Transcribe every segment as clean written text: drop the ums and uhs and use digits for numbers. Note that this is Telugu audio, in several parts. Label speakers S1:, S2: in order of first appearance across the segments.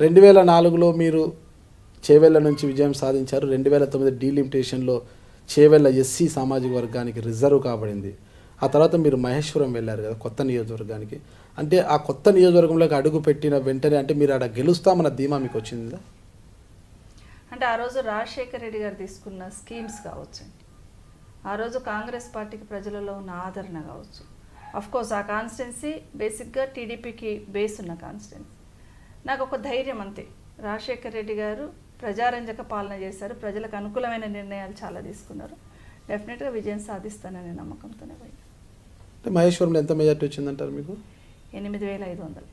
S1: 2004లో మీరు చేవెళ్ళ నుంచి విజయం సాధించారు. 2009 డీలిమిటేషన్లో చేవెళ్ళ ఎస్సీ సామాజిక వర్గానికి రిజర్వ్ కాబడింది. ఆ తర్వాత మీరు మహేశ్వరం వెళ్ళారు కదా కొత్త నియోజకవర్గానికి. అంటే ఆ కొత్త నియోజకవర్గంలోకి అడుగు పెట్టిన వెంటనే అంటే మీరు అక్కడ గెలుస్తామన్న ధీమా మీకు వచ్చిందా?
S2: అంటే ఆ రోజు రాజశేఖర్ రెడ్డి గారు తీసుకున్న స్కీమ్స్ కావచ్చు, ఆ రోజు కాంగ్రెస్ పార్టీకి ప్రజలలో ఉన్న ఆదరణ కావచ్చు. అఫ్కోర్స్ ఆ కాన్స్టిట్యున్సీ బేసిక్గా టీడీపీకి బేస్ ఉన్న కాన్స్టిట్యున్సీ. నాకు ఒక ధైర్యం అంతే, రాజశేఖర్ రెడ్డి గారు ప్రజారంజక పాలన చేశారు, ప్రజలకు అనుకూలమైన నిర్ణయాలు చాలా తీసుకున్నారు, డెఫినెట్గా విజయం సాధిస్తాననే నమ్మకంతోనే పోయింది.
S1: అంటే మహేశ్వరంలో ఎంత మెజార్టీ వచ్చిందంటారు మీకు?
S2: 8,500.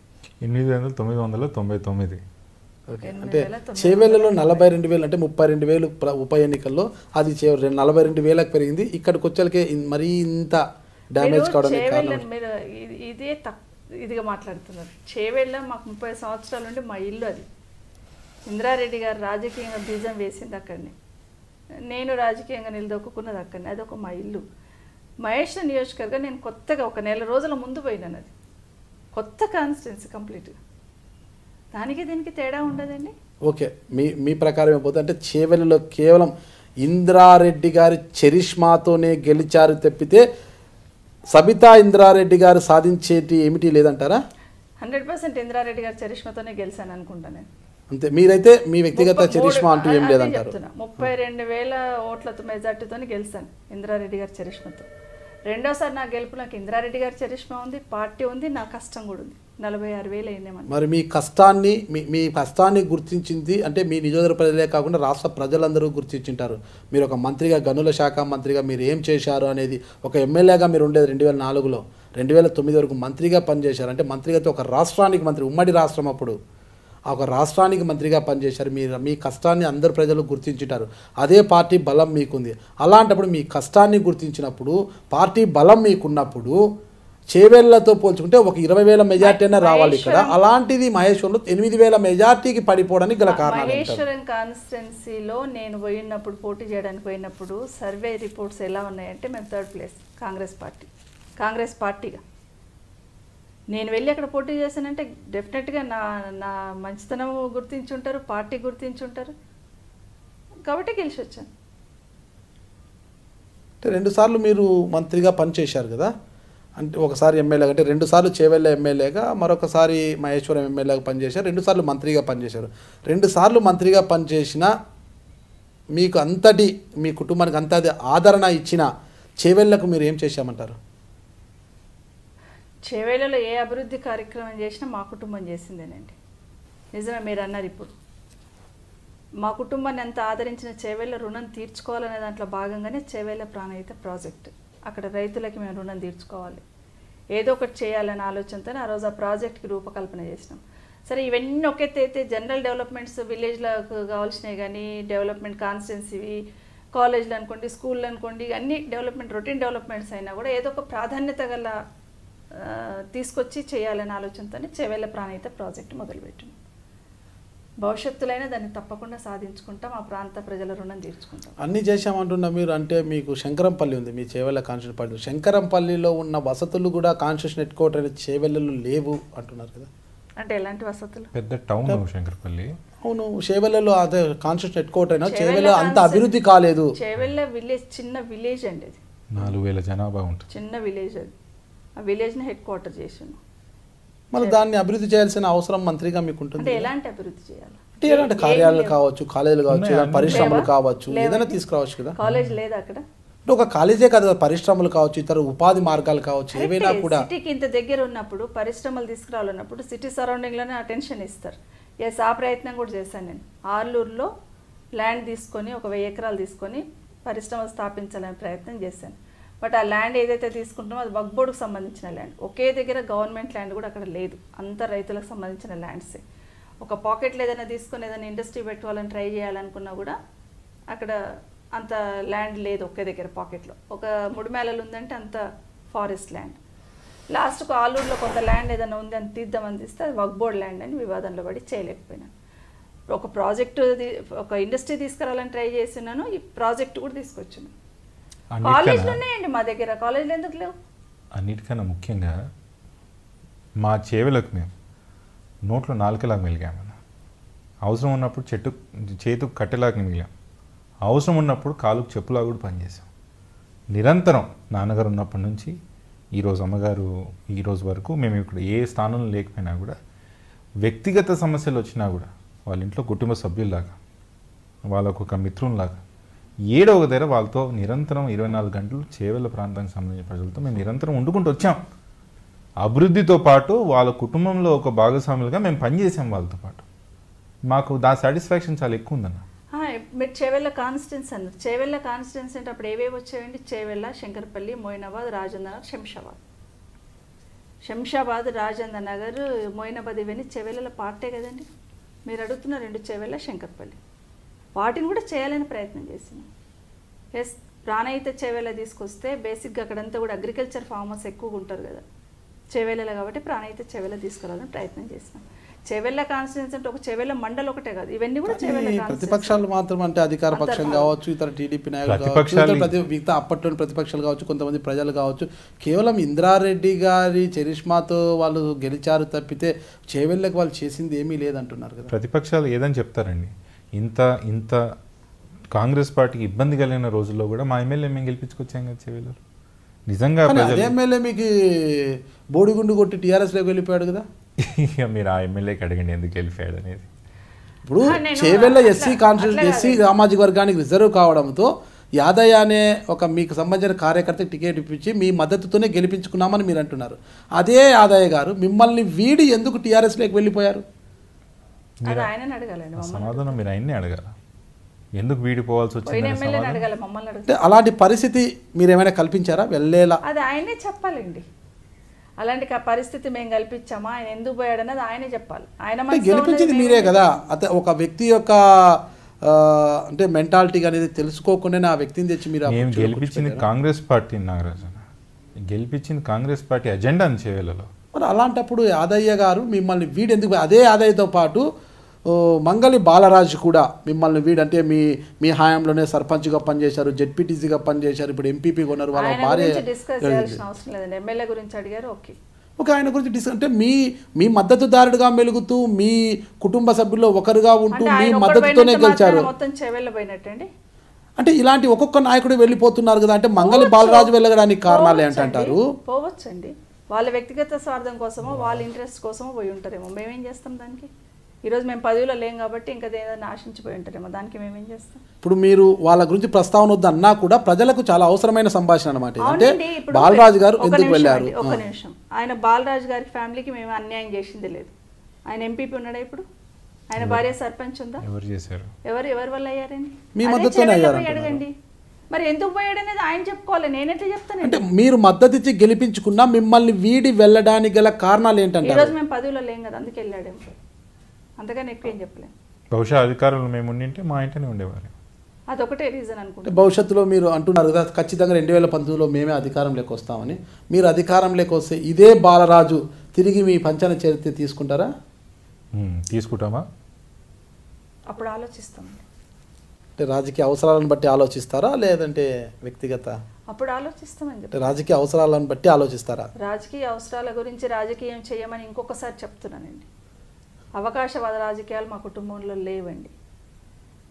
S3: 8,999.
S1: అంటే చేవెళ్ళలో 42,000 అంటే 32,000 ఉప ఎన్నికల్లో అది 42,000కు పెరిగింది. ఇక్కడికి వచ్చేకే మరీ ఇంత డ్యామేజ్ కావడానికి కారణం?
S2: మీరు ఇదే ఇదిగా మాట్లాడుతున్నారు. చేవెళ్ళ మాకు 30 సంవత్సరాల నుండి మా ఇల్లు అది. ఇంద్రారెడ్డి గారు రాజకీయంగా బీజం వేసింది అక్కడనే, నేను రాజకీయంగా నిలదొక్కున్నది అక్కడనే, అది ఒక మా ఇల్లు. మహేష్ నియోజకవర్గం నేను కొత్తగా ఒక నెల రోజుల ముందు పోయినాను, అది కొత్త కాన్స్టిట్యున్సీ కంప్లీట్గా, దానికి దీనికి తేడా ఉండదండి.
S1: ఓకే, మీ ప్రకారం ఏమైపోతుంది అంటే చేవెళ్ళలో కేవలం ఇంద్రారెడ్డి గారి చరిష్మాతోనే గెలిచారు తప్పితే సబితా ఇంద్రారెడ్డి గారు సాధించేటి ఏమిటి లేదంటారా?
S2: 100% ఇంద్రారెడ్డి గారి చరిష్మాతోనే గెలిచాను అనుకుంటా నేను.
S1: అంతే, మీరైతే మీ వ్యక్తిగత చరిష్మా అంటూ ఏం లేదంటారు?
S2: 32,000 ఓట్లతో మెజార్టీతో గెలిచాను ఇంద్రారెడ్డి గారి చరిష్మాతో. రెండోసారి నా గెలుపు నాకు ఇంద్రారెడ్డి గారి చరిష్మా ఉంది, పార్టీ ఉంది, నా కష్టం కూడా ఉంది. 46,000 అయినామని.
S1: మరి మీ కష్టాన్ని గుర్తించింది అంటే మీ నియోజకవర్గ ప్రజలే కాకుండా రాష్ట్ర ప్రజలందరూ గుర్తించుంటారు. మీరు ఒక మంత్రిగా, గనుల శాఖ మంత్రిగా మీరు ఏం చేశారు అనేది, ఒక ఎమ్మెల్యేగా మీరు ఉండేది 2004లో, 2009 వరకు మంత్రిగా పనిచేశారు. అంటే మంత్రిగా ఒక రాష్ట్రానికి మంత్రి, ఉమ్మడి రాష్ట్రం అప్పుడు ఒక రాష్ట్రానికి మంత్రిగా పనిచేశారు. మీ కష్టాన్ని అందరు ప్రజలు గుర్తించుంటారు. అదే పార్టీ బలం మీకుంది. అలాంటప్పుడు మీ కష్టాన్ని గుర్తించినప్పుడు, పార్టీ బలం మీకున్నప్పుడు చేవెళ్ళతో పోల్చుకుంటే ఒక 20,000 మెజార్టీ అయినా రావాలి ఇక్కడ. అలాంటిది మహేశ్వరంలో 8,000 మెజార్టీకి పడిపోవడానికి గల కారణం.
S2: మహేశ్వరం కాన్స్టిట్యున్సీలో నేను పోయినప్పుడు, పోటీ చేయడానికి పోయినప్పుడు సర్వే రిపోర్ట్స్ ఎలా ఉన్నాయంటే మేము 3rd ప్లేస్ కాంగ్రెస్ పార్టీగా. నేను వెళ్ళి అక్కడ పోటీ చేశానంటే డెఫినెట్గా నా మంచితనం గుర్తించుంటారు, పార్టీ గుర్తించుంటారు, కాబట్టి గెలిచి వచ్చాను.
S1: అంటే 2 సార్లు మీరు మంత్రిగా పనిచేశారు కదా, అంటే ఒకసారి ఎమ్మెల్యేగా, అంటే 2 సార్లు చేవెళ్ళ ఎమ్మెల్యేగా, మరొకసారి మహేశ్వరం ఎమ్మెల్యేగా పనిచేశారు, 2 సార్లు మంత్రిగా పనిచేశారు. 2 సార్లు మంత్రిగా పనిచేసిన మీకు అంతటి, మీ కుటుంబానికి అంతటి ఆదరణ ఇచ్చిన చేవెళ్ళకు మీరు ఏం చేశామంటారు?
S2: చేవెళ్ళలో ఏ అభివృద్ధి కార్యక్రమం చేసినా మా కుటుంబం చేసిందేనండి. నిజమే మీరు అన్నారు. ఇప్పుడు మా కుటుంబాన్ని ఎంత ఆదరించిన చేవెళ్ళ రుణం తీర్చుకోవాలనే దాంట్లో భాగంగానే చేవెళ్ళ ప్రాణహిత ప్రాజెక్ట్. అక్కడ రైతులకి మేము రుణం తీర్చుకోవాలి, ఏదో ఒకటి చేయాలనే ఆలోచనతో ఆ రోజు ఆ ప్రాజెక్ట్కి రూపకల్పన చేసినాం. సరే, ఇవన్నీ ఒకెత్తైతే జనరల్ డెవలప్మెంట్స్ విలేజ్లకు కావాల్సినవి కానీ, డెవలప్మెంట్ కాన్స్టిట్యున్సీవి, కాలేజీలు అనుకోండి, స్కూళ్ళు అనుకోండి, అన్ని డెవలప్మెంట్, రొటీన్ డెవలప్మెంట్స్ అయినా కూడా ఏదో ఒక ప్రాధాన్యత గల తీసుకొచ్చి చేయాలనే ఆలోచనతోనే చేవెళ్ళ ప్రాణహిత ప్రాజెక్ట్ మొదలుపెట్టాం. భవిష్యత్తులైనా దాన్ని తప్పకుండా సాధించుకుంటాం, ఆ ప్రాంత ప్రజల రుణం తీర్చుకుంటాం.
S1: అన్నీ చేశామంటున్నా మీరు. అంటే మీకు శంకరంపల్లి ఉంది, మీ చేవెళ్ళ కాన్స్టిట్యూషన్. శంకరంపల్లిలో ఉన్న వసతులు కూడా కాన్స్టిట్యూషన్ హెడ్ క్వార్టర్ అనే చేవెళ్ళలో లేవు అంటున్నారు కదా.
S2: అంటే ఎలాంటి వసతులు?
S3: పెద్ద టౌన్ శంకరపల్లి.
S1: అవును, చేవెళ్ళలో అదే కాన్స్టిట్యూషన్ హెడ్ క్వార్టర్ అయినా చేవెళ్ళ అంత అభివృద్ధి కాలేదు.
S2: చేవెళ్ళ విలేజ్ చిన్న విలేజ్ అండి, అది
S3: 4,000 జనాభా ఉంటుంది,
S2: చిన్న విలేజ్. అది ఆ విలేజ్ని హెడ్ క్వార్టర్ చేసాను.
S1: మళ్ళీ దాన్ని అభివృద్ధి చేయాల్సిన అవసరం మంత్రిగా మీకు ఉంటుంది.
S2: అంటే ఎలాంటి అభివృద్ధి చేయాలి?
S1: అంటే ఎలాంటి కార్యాలయాలు కావచ్చు, కాలేజీలు కావచ్చు, పరిశ్రమలు కావచ్చు, ఏదైనా తీసుకురావచ్చు కదా.
S2: కాలేజ్ లేదా అక్కడ?
S1: అంటే ఒక కాలేజే కాదు, పరిశ్రమలు కావచ్చు, ఇతర ఉపాధి మార్గాలు కావచ్చు, ఏవైనా కూడా.
S2: సిటీకి ఇంత దగ్గర ఉన్నప్పుడు పరిశ్రమలు తీసుకురావాలన్నప్పుడు సిటీ సరౌండింగ్లోనే అటెన్షన్ ఇస్తారు. ఎస్, ఆ ప్రయత్నం కూడా చేశాను నేను. ఆర్లూరులో ల్యాండ్ తీసుకొని, ఒక 1000 ఎకరాలు తీసుకొని పరిశ్రమలు స్థాపించాలనే ప్రయత్నం చేశాను. బట్ ఆ ల్యాండ్ ఏదైతే తీసుకుంటామో అది వక్ఫ్ బోర్డుకు సంబంధించిన ల్యాండ్. ఒకే దగ్గర గవర్నమెంట్ ల్యాండ్ కూడా అక్కడ లేదు, అంత రైతులకు సంబంధించిన ల్యాండ్సే. ఒక పాకెట్లో ఏదైనా తీసుకొని ఏదైనా ఇండస్ట్రీ పెట్టుకోవాలని ట్రై చేయాలనుకున్నా కూడా అక్కడ అంత ల్యాండ్ లేదు ఒకే దగ్గర పాకెట్లో. ఒక ముడిమేళలు ఉందంటే అంత ఫారెస్ట్ ల్యాండ్. లాస్ట్కు ఆలూరులో కొంత ల్యాండ్ ఏదైనా ఉంది అని తీద్దామని తీస్తే అది వక్ఫ్ బోర్డ్ ల్యాండ్ అని వివాదంలో పడి చేయలేకపోయినాను. ఒక ప్రాజెక్టు, ఒక ఇండస్ట్రీ తీసుకురావాలని ట్రై చేస్తున్నాను, ఈ ప్రాజెక్టు కూడా తీసుకొచ్చాను. కాలేజీలు ఉన్నాయండి మా దగ్గర, కాలేజీలు ఎందుకు లేవు?
S3: అన్నిటికన్నా ముఖ్యంగా మా చేవలకు మేము నోట్లో నాలుకలాగా మెలిగాము. అవసరం ఉన్నప్పుడు చేతుకు కట్టెలాగా మిగిలాం, అవసరం ఉన్నప్పుడు కాలుకు చెప్పులాగా కూడా పనిచేసాం. నిరంతరం నాన్నగారు ఉన్నప్పటి నుంచి ఈరోజు అమ్మగారు ఈరోజు వరకు మేము ఇక్కడ ఏ స్థానంలో లేకపోయినా కూడా వ్యక్తిగత సమస్యలు వచ్చినా కూడా వాళ్ళ ఇంట్లో కుటుంబ సభ్యుల్లాగా, వాళ్ళకు ఒక మిత్రుల్లాగా ఏడో ఒక దగ్గర వాళ్ళతో నిరంతరం 24 గంటలు చేవెళ్ళ ప్రాంతానికి సంబంధించిన ప్రజలతో మేము నిరంతరం వండుకుంటూ వచ్చాం. అభివృద్ధితో పాటు వాళ్ళ కుటుంబంలో ఒక భాగస్వాములుగా మేము పనిచేసాం వాళ్ళతో పాటు. మాకు సాటిస్ఫాక్షన్ చాలా ఎక్కువ ఉందన్న.
S2: మీరు చేవెళ్ళ కాన్స్టిట్యున్సీ అన్నారు. చేవెళ్ళ కాన్స్టిట్యున్సీ అంటే అప్పుడు ఏవేవి వచ్చాయండి? చేవెళ్ళ, శంకరపల్లి, మోయినాబాద్, రాజేంద్ర నగర్, శంషాబాద్, రాజేంద్ర నగర్, మోయినాబాద్ ఇవన్నీ చేవెళ్ళ పార్టే కదండి. మీరు అడుగుతున్న 2 చేవెళ్ళ, శంకరపల్లి, వాటిని కూడా చేయాలని ప్రయత్నం చేసినాం. ఎస్, ప్రాణహిత చేవెళ్ళ తీసుకొస్తే బేసిక్గా అక్కడంతా కూడా అగ్రికల్చర్ ఫార్మర్స్ ఎక్కువగా ఉంటారు కదా చేవెళ్ళలో, కాబట్టి ప్రాణహిత చేవెళ్ళ తీసుకురావాలని ప్రయత్నం చేసినాం. చేవెళ్ళ కాన్స్టిట్యున్సీ అంటే ఒక చేవెళ్ళ మండలం ఒకటే కాదు, ఇవన్నీ కూడా చేవెళ్ళ
S1: ప్రతిపక్షాలు మాత్రం అంటే అధికార పక్షం కావచ్చు, ఇతర టీడీపీ నాయకులు కావచ్చు, మిగతా అప్పట్లోని ప్రతిపక్షాలు కావచ్చు, కొంతమంది ప్రజలు కావచ్చు, కేవలం ఇంద్రారెడ్డి గారి చరిష్మాతో వాళ్ళు గెలిచారు తప్పితే చేవెళ్ళకి వాళ్ళు చేసింది ఏమీ లేదంటున్నారు కదా.
S3: ప్రతిపక్షాలు ఏదని చెప్తారండి. ఇంత కాంగ్రెస్ పార్టీకి ఇబ్బంది కలిగిన రోజుల్లో కూడా మా ఎమ్మెల్యే మేము గెలిపించుకొచ్చాం కదా చేవెళ్ళలో. నిజంగా
S1: అదే ఎమ్మెల్యే మీకు బోడిగుండు కొట్టి టీఆర్ఎస్లోకి వెళ్ళిపోయాడు కదా.
S3: ఇక మీరు ఆ ఎమ్మెల్యేకి అడగండి ఎందుకు వెళ్ళిపోయాడు అనేది.
S1: ఇప్పుడు చేవెళ్ళ ఎస్సీ కాన్స్టిట్యూషన్, ఎస్సీ సామాజిక వర్గానికి రిజర్వ్ కావడంతో యాదయ్య అనే ఒక మీకు సంబంధించిన కార్యకర్తకి టికెట్ ఇప్పించి మీ మద్దతుతోనే గెలిపించుకున్నామని మీరు అంటున్నారు. అదే యాదయ్య గారు మిమ్మల్ని వీడి ఎందుకు టీఆర్ఎస్లోకి వెళ్ళిపోయారు?
S3: సమాధానం మీరు ఆయన్ని అడగాల. ఎందుకు వీడిపోవాల్సి వచ్చింది?
S1: అలాంటి పరిస్థితి మీరు ఏమైనా కల్పించారా వెళ్ళేలా?
S2: అది ఆయనే చెప్పాలండి. అలాంటి పరిస్థితి మేము కల్పించామా, ఆయన ఎందుకు పోయాడన్నది ఆయనే చెప్పాలి. ఆయన
S1: గెలిపించింది మీరే కదా. అదే ఒక వ్యక్తి యొక్క అంటే మెంటాలిటీ అనేది తెలుసుకోకుండా ఆ వ్యక్తిని తెచ్చి మీరు
S3: గెలిపించింది కాంగ్రెస్ పార్టీ. నాగరాజు గెలిపించింది కాంగ్రెస్ పార్టీ అజెండా అని చేయాలలో.
S1: మరి అలాంటప్పుడు యాదయ్య గారు మిమ్మల్ని వీడెందుకు? అదే యాదయ్యతో పాటు మంగళి బాలరాజు కూడా మిమ్మల్ని వీడంటే మీ హయాంలోనే సర్పంచ్గా పనిచేశారు, జెడ్పీటీసీగా పనిచేశారు, ఇప్పుడు ఎంపీపీ కొన్నారు. వాళ్ళ భార్య
S2: ఎమ్మెల్యే గురించి అడిగారు.
S1: ఓకే, ఆయన గురించి అంటే మీ మద్దతుదారుడుగా మెలుగుతూ మీ కుటుంబ సభ్యుల్లో ఒకరుగా ఉంటూ మీ మద్దతుతోనే గెలిచారు. అంటే ఇలాంటి ఒక్కొక్క నాయకుడు వెళ్ళిపోతున్నారు కదా. అంటే మంగళి బాలరాజు వెళ్ళడానికి కారణాలు ఏంటంటారు?
S2: పోవచ్చండి, వాళ్ళ వ్యక్తిగత స్వార్థం కోసమో వాళ్ళ ఇంట్రెస్ట్ కోసమో పోయి ఉంటారేమో. మేమేం చేస్తాం దానికి? ఈరోజు మేము పదవిలో లేం కాబట్టి ఇంకా ఏదైనా ఆశించిపోయి ఉంటారేమో, దానికి మేమేం చేస్తాం?
S1: ఇప్పుడు మీరు వాళ్ళ గురించి ప్రస్తావన వద్దన్నా కూడా ప్రజలకు చాలా అవసరమైన సంభాషణ అనమాట. అంటే బాలరాజు గారు ఎందుకు వెళ్ళారు?
S2: ఒక నిమిషం, ఆయన బాలరాజు గారి ఫ్యామిలీకి మేము అన్యాయం చేసింది లేదు. ఆయన ఎంపీపీ ఉన్నాడా ఇప్పుడు? ఆయన భార్య సర్పంచ్ ఉందా? ఎవరి వల్ల అయ్యారని అడగండి. మరి ఎందుకు పోయాడనేది ఆయన చెప్పుకోవాలి, నేనెట్లా చెప్తాను?
S1: అంటే మీరు మద్దతు ఇచ్చి గెలిపించుకున్నా మిమ్మల్ని వీడి వెళ్ళడానికి గల కారణాలు ఏంటంటే
S2: ఈరోజు మేము పదవిలో లేం కదా, అందుకే వెళ్ళాడేమో. అంతగానే ఎక్కువ ఏం చెప్పలేం.
S3: బహుశా అధికారులు మేము ఉండింటే మా ఇంటనే ఉండేవారు.
S2: అదొకటే రీజన్ అనుకుంటా.
S1: భవిష్యత్తులో మీరు అంటున్నారు కదా ఖచ్చితంగా 2019లో మేమే అధికారంలోకి వస్తామని. మీరు అధికారంలోకి వస్తే ఇదే బాలరాజు తిరిగి మీ పంచన చరిత్ర తీసుకుంటారా?
S3: తీసుకుంటామా?
S2: అప్పుడు ఆలోచిస్తాం.
S1: అంటే రాజకీయ అవసరాలను బట్టి ఆలోచిస్తారా లేదంటే వ్యక్తిగత?
S2: అప్పుడు ఆలోచిస్తామని చెప్పి.
S1: రాజకీయ అవసరాలను బట్టి ఆలోచిస్తారా?
S2: రాజకీయ అవసరాల గురించి రాజకీయం చేయమని ఇంకొకసారి చెప్తున్నానండి. అవకాశవాద రాజకీయాలు మా కుటుంబంలో లేవండి.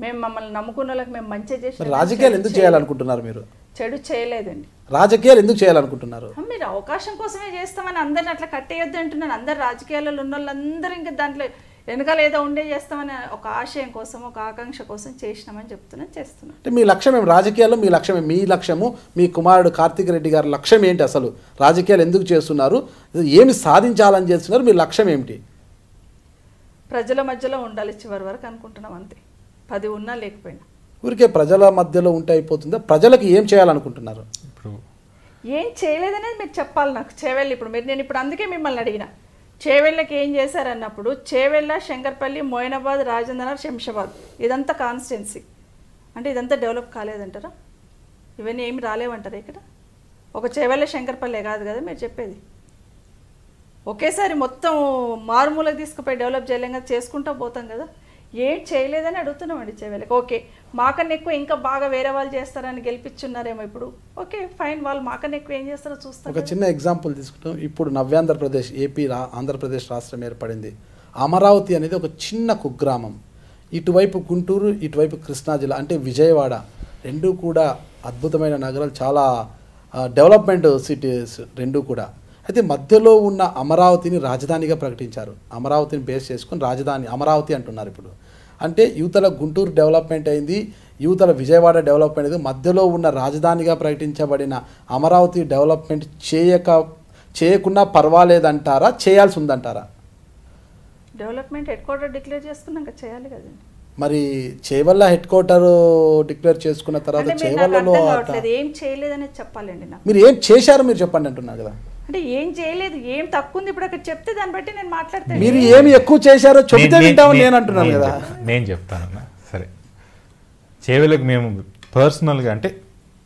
S2: మేము మమ్మల్ని నమ్ముకున్న వాళ్ళకి మేము మంచి చేసి
S1: రాజకీయాలు ఎందుకు చేయాలనుకుంటున్నారు? మీరు
S2: చెడు చేయలేదండి.
S1: రాజకీయాలు ఎందుకు చేయాలనుకుంటున్నారు?
S2: మీరు అవకాశం కోసమే చేస్తామని అందరిని అట్లా కట్టేయొద్దు అంటున్నాను. అందరు రాజకీయాలలో ఉన్న వాళ్ళందరూ ఇంకా దాంట్లో వెనకాల ఏదో ఉండే చేస్తామని ఒక ఆశయం కోసం, ఒక ఆకాంక్ష కోసం చేసినామని చేస్తున్నాం.
S1: అంటే మీ లక్ష్యం ఏమి రాజకీయాల్లో? మీ లక్ష్యము మీ కుమారుడు కార్తిక్ రెడ్డి గారి లక్ష్యం ఏంటి? అసలు రాజకీయాలు ఎందుకు చేస్తున్నారు? ఏమి సాధించాలని చేస్తున్నారు? మీ లక్ష్యం ఏమిటి?
S2: ప్రజల మధ్యలో ఉండాలి చివరి వరకు అనుకుంటున్నాం, అంతే. 10 ఉన్నా లేకపోయినా
S1: ఊరికే ప్రజల మధ్యలో ఉంటే అయిపోతుందా? ప్రజలకు ఏం చేయాలనుకుంటున్నారు?
S2: ఏం చేయలేదనేది మీరు చెప్పాలి నాకు. చేవెళ్ళ ఇప్పుడు నేను ఇప్పుడు అందుకే మిమ్మల్ని అడిగిన, చేవెళ్ళకి ఏం చేశారన్నప్పుడు చేవెళ్ళ, శంకర్పల్లి, మోయినాబాద్, రాజేంద్రనగర్, శంషాబాద్ ఇదంతా కాన్స్టిట్యున్సీ అంటే ఇదంతా డెవలప్ కాలేదంటారా? ఇవన్నీ ఏమి రాలేవంటారా? ఇక్కడ ఒక చేవెళ్ళ శంకర్పల్లి కాదు కదా మీరు చెప్పేది. ఒకేసారి మొత్తం మారుమూలకు తీసుకుపోయి డెవలప్ చేయలేం కదా, చేసుకుంటూ పోతాం కదా. ఏం చేయలేదని అడుగుతున్నామండి చేవేళ్ళకి. ఓకే, మాకన్నా ఎక్కువ ఇంకా బాగా వేరే వాళ్ళు చేస్తారని గెలిపించున్నారేమో ఇప్పుడు. ఓకే ఫైన్, వాళ్ళు మాకన్నా ఎక్కువ ఏం చేస్తారో చూస్తారు.
S1: ఒక చిన్న ఎగ్జాంపుల్ తీసుకుంటాం. ఇప్పుడు నవ్యాంధ్రప్రదేశ్ ఆంధ్రప్రదేశ్ రాష్ట్రం ఏర్పడింది. అమరావతి అనేది ఒక చిన్న కుగ్రామం. ఇటువైపు గుంటూరు, ఇటువైపు కృష్ణా జిల్లా అంటే విజయవాడ, రెండు కూడా అద్భుతమైన నగరాలు, చాలా డెవలప్మెంట్ సిటీస్ రెండు కూడా. అయితే మధ్యలో ఉన్న అమరావతిని రాజధానిగా ప్రకటించారు. అమరావతిని బేస్ చేసుకొని రాజధాని అమరావతి అంటున్నారు ఇప్పుడు. అంటే యువతల గుంటూరు డెవలప్మెంట్ అయింది, యువతల విజయవాడ డెవలప్మెంట్ అయింది. మధ్యలో ఉన్న రాజధానిగా ప్రకటించబడిన అమరావతి డెవలప్మెంట్ చేయకున్నా పర్వాలేదంటారా, చేయాల్సి ఉందంటారా?
S2: డెవలప్మెంట్ హెడ్ క్వార్టర్ డిక్లేర్ చేసుకున్నాక చేయాలి కదండి.
S1: మరి చేవల్ల హెడ్ క్వార్టర్ డిక్లేర్ చేసుకున్న తర్వాత చేవల్లలో
S2: ఏం చేయలేదనేది చెప్పాలండి నాకు.
S1: మీరు ఏం చేశారు మీరు చెప్పండి అంటున్నారు కదా.
S2: అంటే ఏం చేయలేదు, ఏం తక్కువ ఉంది ఇప్పుడు అక్కడ చెప్తే దాన్ని బట్టి నేను మాట్లాడతాను.
S1: మీరు ఏమి ఎక్కువ చేశారో చెబితే వింటామని నేను అంటున్నాను కదా.
S3: నేను చెప్తానన్నా. సరే, చేవలకు మేము పర్సనల్గా అంటే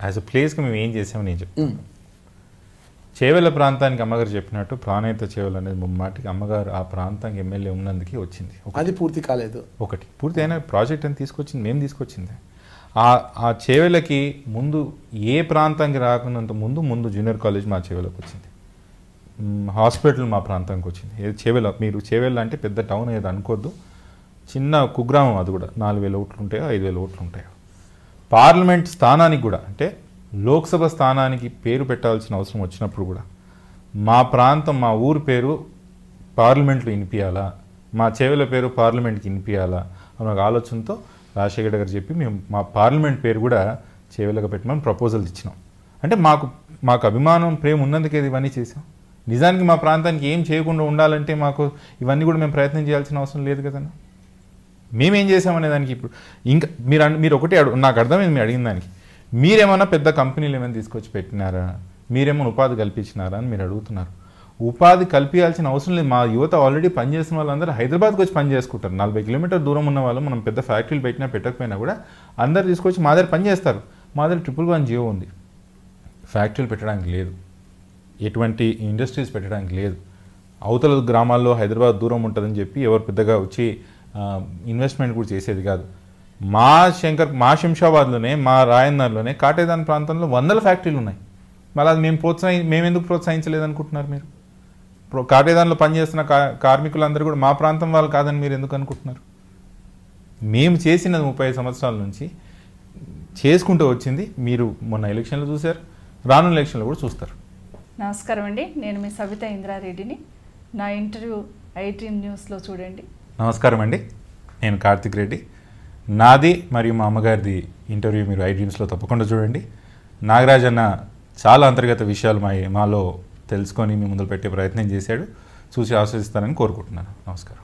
S3: యాజ్ అ ప్లేస్గా మేము ఏం చేసామో నేను చెప్తాను. చేవెళ్ళ ప్రాంతానికి అమ్మగారు చెప్పినట్టు ప్రాణహిత చేవెళ్ళ అనేది ముమ్మాటికి అమ్మగారు ఆ ప్రాంతానికి ఎమ్మెల్యే ఉన్నందుకే వచ్చింది.
S1: అది పూర్తి కాలేదు.
S3: ఒకటి పూర్తి అయిన ప్రాజెక్ట్ అని తీసుకొచ్చింది, మేము తీసుకొచ్చింది. ఆ చేవెళ్ళకి ముందు ఏ ప్రాంతానికి రాకున్నంత ముందు జూనియర్ కాలేజ్ మా చేవెళ్ళకి వచ్చింది. హాస్పిటల్ మా ప్రాంతానికి వచ్చింది. చేవెళ్ళ, మీరు చేవెళ్ళ అంటే పెద్ద టౌన్ ఏదో అనుకోద్దు, చిన్న కుగ్రామం. అది కూడా 4,000 ఓట్లు ఉంటాయో 5,000 ఓట్లు ఉంటాయో. పార్లమెంట్ స్థానానికి కూడా అంటే లోక్సభ స్థానానికి పేరు పెట్టాల్సిన అవసరం వచ్చినప్పుడు కూడా మా ప్రాంతం, మా ఊరు పేరు పార్లమెంట్లో వినిపించాలా, మా చేవెళ్ళ పేరు పార్లమెంట్కి వినిపించాలా అన్న ఒక ఆలోచనతో రాజశేఖర్ గారు చెప్పి మేము మా పార్లమెంట్ పేరు కూడా చేవెళ్ళగా పెట్టమని ప్రపోజల్ ఇచ్చినాం. అంటే మాకు అభిమానం, ప్రేమ ఉన్నందుకే ఇవన్నీ చేసాం. నిజానికి మా ప్రాంతానికి ఏం చేయకుండా ఉండాలంటే మాకు ఇవన్నీ కూడా మేము ప్రయత్నం చేయాల్సిన అవసరం లేదు కదన్నా. మేమేం చేసామనే దానికి ఇప్పుడు ఇంకా మీరు ఒకటి నాకు అర్థమైంది మీరు అడిగిన దానికి. మీరేమన్నా పెద్ద కంపెనీలు ఏమైనా తీసుకొచ్చి పెట్టినారా, మీరేమైనా ఉపాధి కల్పించినారా అని మీరు అడుగుతున్నారు. ఉపాధి కల్పించాల్సిన అవసరం లేదు. మా యువత ఆల్రెడీ పనిచేస్తున్న వాళ్ళందరూ హైదరాబాద్కి వచ్చి పని చేసుకుంటారు. 40 కిలోమీటర్ దూరం ఉన్న వాళ్ళు మనం పెద్ద ఫ్యాక్టరీలు పెట్టినా పెట్టకపోయినా కూడా అందరు తీసుకొచ్చి మా దగ్గర పని చేస్తారు. మా దగ్గర 111 జియో ఉంది. ఫ్యాక్టరీలు పెట్టడానికి లేదు, ఎటువంటి ఇండస్ట్రీస్ పెట్టడానికి లేదు. అవతల గ్రామాల్లో హైదరాబాద్ దూరం ఉంటుందని చెప్పి ఎవరు పెద్దగా వచ్చి ఇన్వెస్ట్మెంట్ కూడా చేసేది కాదు. మా శంషాబాద్లోనే, మా రాయన్నర్లోనే, కాటేదాన్ ప్రాంతంలో 100 ఫ్యాక్టరీలు ఉన్నాయి. మళ్ళీ అది మేము ఎందుకు ప్రోత్సహించలేదనుకుంటున్నారు మీరు? కాటేదాన్లో పనిచేస్తున్న కార్మికులందరూ కూడా మా ప్రాంతం వాళ్ళు కాదని మీరు ఎందుకు అనుకుంటున్నారు? మేము చేసినది 35 సంవత్సరాల నుంచి చేసుకుంటూ వచ్చింది. మీరు మొన్న ఎలక్షన్లో చూశారు, రానున్న ఎలక్షన్లో కూడా చూస్తారు.
S2: నమస్కారం అండి, నేను మీ సవిత ఇంద్రారెడ్డిని. నా ఇంటర్వ్యూ i-Dream న్యూస్లో చూడండి.
S3: నమస్కారం అండి, నేను కార్తిక్ రెడ్డి. నాది మరియు మా అమ్మగారిది ఇంటర్వ్యూ మీరు i-Dreamsలో తప్పకుండా చూడండి. నాగరాజ్ అన్న చాలా అంతర్గత విషయాలు మాలో తెలుసుకొని మీ ముందు పెట్టే ప్రయత్నం చేశాడు. చూసి ఆస్వాదిస్తారని కోరుకుంటున్నాను. నమస్కారం.